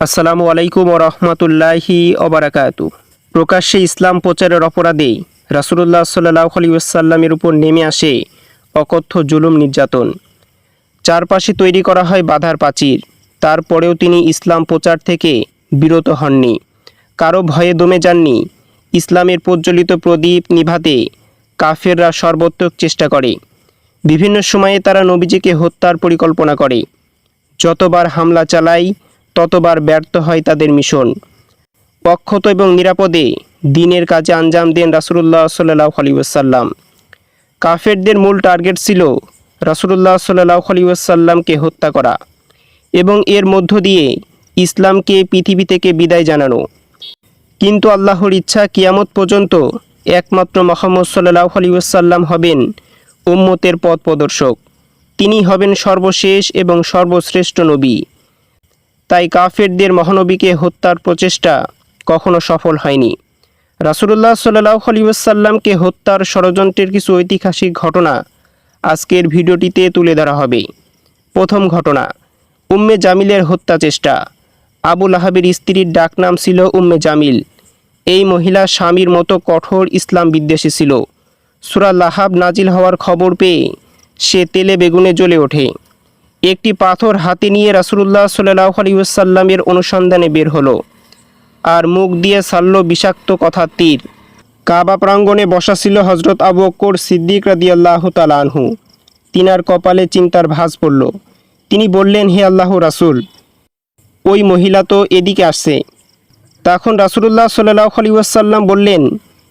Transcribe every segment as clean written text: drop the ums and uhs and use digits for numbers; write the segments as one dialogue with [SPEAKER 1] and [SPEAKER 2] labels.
[SPEAKER 1] আসসালামু আলাইকুম রহমতুল্লাহি অবরাকাতু। প্রকাশ্যে ইসলাম প্রচারের অপরাধে রাসূলুল্লাহ সাল্লাল্লাহু আলাইহি ওয়াসাল্লামের উপর নেমে আসে অকথ্য জুলুম নির্যাতন। চারপাশে তৈরি করা হয় বাধার প্রাচীর, তারপরেও তিনি ইসলাম প্রচার থেকে বিরত হননি। কারো ভয়ে দমে যাননি। ইসলামের প্রজ্বলিত প্রদীপ নিভাতে কাফেররা সর্বোত্তক চেষ্টা করে। বিভিন্ন সময়ে তারা নবীজিকে হত্যার পরিকল্পনা করে। যতবার হামলা চালায় ততবার ব্যর্থ হয় তাদের মিশন। অক্ষত এবং নিরাপদে দিনের কাজে আঞ্জাম দেন রাসূলুল্লাহ সাল্লাল্লাহু আলাইহি ওয়াসাল্লাম। কাফেরদের মূল টার্গেট ছিল রাসূলুল্লাহ সাল্লাল্লাহু আলাইহি ওয়াসাল্লামকে হত্যা করা এবং এর মধ্য দিয়ে ইসলামকে পৃথিবী থেকে বিদায় জানানো। কিন্তু আল্লাহর ইচ্ছা, কিয়ামত পর্যন্ত একমাত্র মুহাম্মদ সাল্লাল্লাহু আলাইহি ওয়াসাল্লাম হবেন উম্মতের পথ প্রদর্শক। তিনি হবেন সর্বশেষ এবং সর্বশ্রেষ্ঠ নবী। তাই কাফেরদের মহানবীকে হত্যার প্রচেষ্টা কখনো সফল হয়নি। রাসূলুল্লাহ সাল্লাল্লাহু আলাইহি ওয়াসাল্লামকে হত্যার ষড়যন্ত্রের কিছু ঐতিহাসিক ঘটনা আজকের ভিডিওটিতে তুলে ধরা হবে। প্রথম ঘটনা, উম্মে জামিলের হত্যা চেষ্টা। আবু লাহাবের স্ত্রীর ডাকনাম ছিল উম্মে জামিল। এই মহিলা স্বামীর মতো কঠোর ইসলাম বিদ্বেষী ছিল। সূরা লাহাব নাজিল হওয়ার খবর পেয়ে সে তেলে বেগুনে জ্বলে ওঠে। একটি পাথর হাতে নিয়ে রাসূলুল্লাহ সাল্লাল্লাহু আলাইহি ওয়াসাল্লামের অনুসন্ধানে বের হলো আর মুখ দিয়ে ছাড়ল বিষাক্ত কথার তীর। কাবা প্রাঙ্গণে বসা ছিল হযরত আবু বকর সিদ্দিক রাদিয়াল্লাহু তাআলা আনহু। তিনার কপালে চিন্তার ভাঁজ পড়ল। তিনি বললেন, হে আল্লাহর রাসূল, ওই মহিলা তো এদিকে আসছে। তখন রাসূলুল্লাহ সাল্লাল্লাহু আলাইহি ওয়াসাল্লাম বললেন,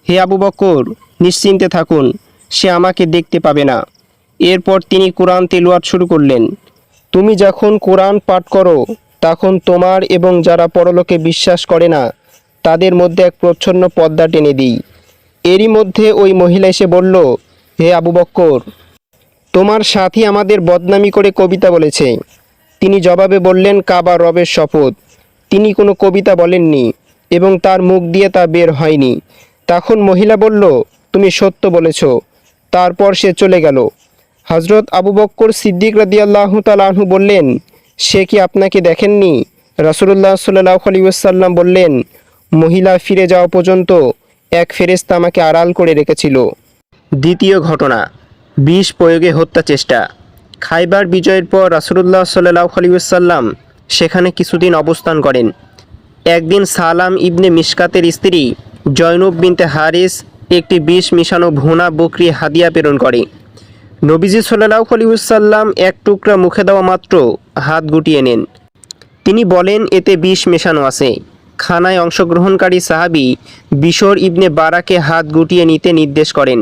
[SPEAKER 1] হে আবু বকর, নিশ্চিন্তে থাকুন, সে আমাকে দেখতে পাবে না। এরপর তিনি কোরআন তেলাওয়াত শুরু করলেন। তুমি যখন কোরআন পাঠ করো তখন তোমার এবং যারা পরলোকে বিশ্বাস করে না তাদের মধ্যে এক প্রচ্ছন্ন পর্দা টেনে দিই। এরই মধ্যে ওই মহিলা এসে বলল, হে আবু বকর, তোমার সাথী আমাদের বদনামি করে কবিতা বলেছে। তিনি জবাবে বললেন, কাবা রবের শপথ, তিনি কোনো কবিতা বলেননি এবং তার মুখ দিয়ে তা বের হয়নি। তখন মহিলা বলল, তুমি সত্য বলেছ। তারপর সে চলে গেল। হযরত আবু বকর সিদ্দিক রাদিয়াল্লাহু তাআলা আনহু বললেন, সে কি আপনাকে দেখেননি? রাসূলুল্লাহ সাল্লাল্লাহু আলাইহি ওয়াসাল্লাম বললেন, মহিলা ফিরে যাওয়া পর্যন্ত এক ফেরেশতা আমাকে আড়াল করে রেখেছিল। দ্বিতীয় ঘটনা, বিষ প্রয়োগে হত্যা চেষ্টা। খাইবার বিজয়ের পর রাসূলুল্লাহ সাল্লাল্লাহু আলাইহি ওয়াসাল্লাম সেখানে কিছুদিন অবস্থান করেন। একদিন সালাম ইবনে মিশকাতের স্ত্রী জয়নব বিনতে হারিস একটি বিষ মিশানো ভুনা বকরি হাদিয়া প্রেরণ করে। নবীজি সাল্লাল্লাহু আলাইহি ওয়াসাল্লাম এক টুকরা মুখে দেওয়া মাত্র হাত গুটিয়ে নেন। তিনি বলেন, এতে বিষ মেশানো আছে। খানায় অংশগ্রহণকারী সাহাবী বিশর ইবনে বারাকে হাত গুটিয়ে নিতে নির্দেশ করেন।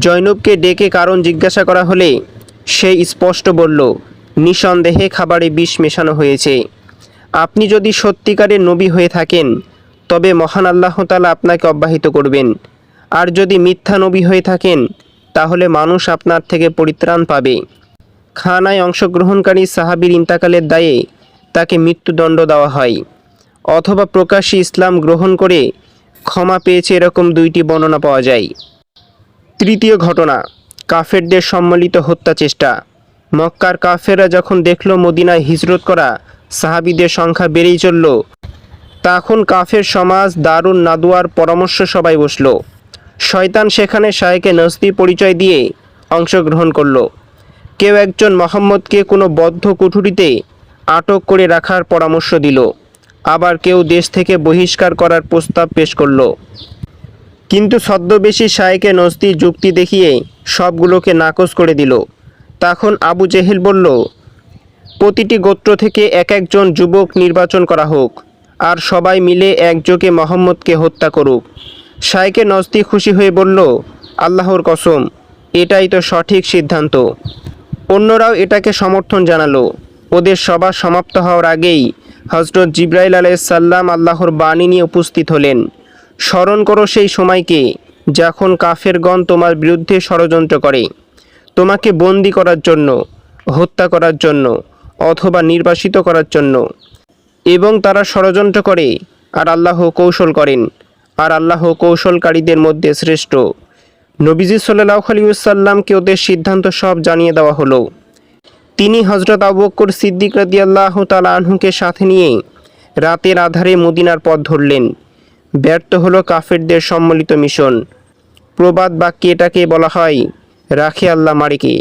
[SPEAKER 1] জয়নবকে ডেকে কারণ জিজ্ঞাসা করা হলে সে স্পষ্ট বলল, নিঃসন্দেহে খাবারে বিষ মেশানো হয়েছে। আপনি যদি সত্যিকারের নবী হয়ে থাকেন তবে মহান আল্লাহ তাআলা আপনাকে অব্যাহত করবেন, আর যদি মিথ্যা নবী হয়ে থাকেন তাহলে মানুষ আপনার থেকে পরিত্রাণ পাবে। খানায় অংশগ্রহণকারী সাহাবীর ইন্তাকালের দায়ে তাকে মৃত্যুদণ্ড দেওয়া হয়, অথবা প্রকাশ্যে ইসলাম গ্রহণ করে ক্ষমা পেয়েছে, এরকম দুইটি বর্ণনা পাওয়া যায়। তৃতীয় ঘটনা, কাফেরদের সম্মিলিত হত্যা চেষ্টা। মক্কার কাফেররা যখন দেখল মদিনায় হিজরত করা সাহাবীদের সংখ্যা বেড়েই চলল, তখন কাফের সমাজ দারুন নাদওয়ার পরামর্শ সভায় বসল। শয়তান সেখানে শায়েখে নজদি পরিচয় দিয়ে অংশগ্রহণ করল। কেউ একজন মুহাম্মদকে কোনো বদ্ধ কুঠুরিতে আটক করে রাখার পরামর্শ দিল, আবার কেউ দেশ থেকে বহিষ্কার করার প্রস্তাব পেশ করল। কিন্তু ছদ্মবেশী শায়েখে নজদি যুক্তি দেখিয়ে সবগুলোকে নাকচ করে দিল। তখন আবু জেহেল বলল, প্রতিটি গোত্র থেকে এক একজন যুবক নির্বাচন করা হোক, আর সবাই মিলে একযোগে মুহাম্মদকে হত্যা করুক। শায়েখে নজদি খুশি হয়ে বলল, আল্লাহর কসম, এটাই তো সঠিক সিদ্ধান্ত। অন্যরাও এটাকে সমর্থন জানালো। ওদের সভা সমাপ্ত হওয়ার আগেই হযরত জিবরাইল আলাইহিস সালাম আল্লাহর বাণী নিয়ে উপস্থিত হলেন। স্মরণ করো সেই সময়কে যখন কাফেরগণ তোমার বিরুদ্ধে ষড়যন্ত্র করে, তোমাকে বন্দী করার জন্য, হত্যা করার জন্য অথবা নির্বাসিত করার জন্য, এবং তারা ষড়যন্ত্র করে আর আল্লাহ কৌশল করেন, আর আল্লাহ কৌশলকারীদের মধ্যে শ্রেষ্ঠ। নবীজি সাল্লাল্লাহু আলাইহি ওয়াসাল্লামকে ওদের সিদ্ধান্ত সব জানিয়ে দেওয়া হলো। তিনি হযরত আবু বকর সিদ্দিক রাদিয়াল্লাহু তাআলা আনহুকে সাথে নিয়ে রাতের আধারে মদিনার পথ ধরলেন। ব্যর্থ হলো কাফেরদের সম্মিলিত মিশন। প্রবাদ বাক্যে এটাকে বলা হয়, রাখে আল্লাহ মারেকে।